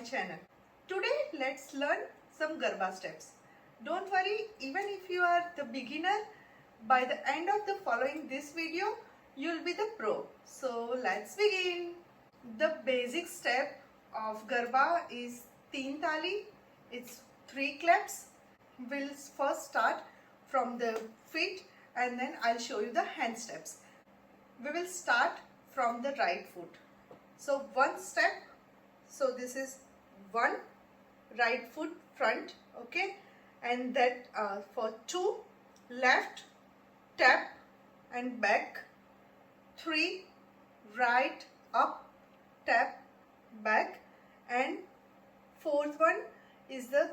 channel. Today let's learn some Garba steps. Don't worry, even if you are the beginner, by the end of the following this video, you'll be the pro. So let's begin. The basic step of Garba is tali. It's 3 claps. We'll first start from the feet and then I'll show you the hand steps. We will start from the right foot. So one step, so this is one right foot front, okay, and that for 2 left tap and back, 3 right up tap back, and 4th one is the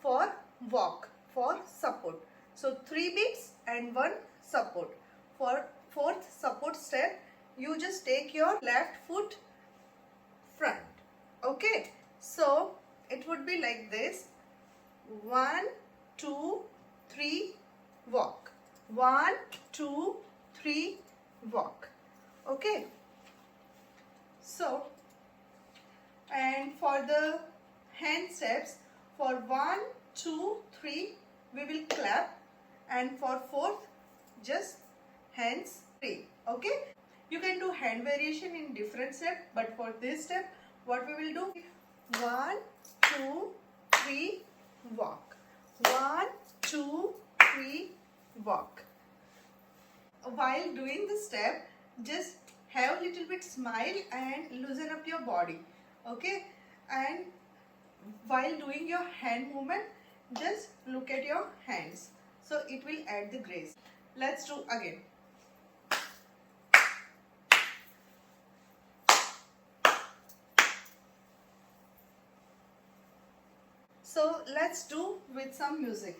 for walk, for support. So 3 beats and 1 support. For 4th support step, you just take your left foot front, okay. So it would be like this: 1 2 3 walk, 1 2 3 walk, okay. So, and for the hand steps, for 1 2 3 we will clap, and for 4th just hands 3, okay. You can do hand variation in different steps, but for this step what we will do: 1 2 3 walk, 1 2 3 walk. While doing the step, just have a little bit smile and loosen up your body, okay. And while doing your hand movement, just look at your hands, so it will add the grace. Let's do again. So let's do with some music.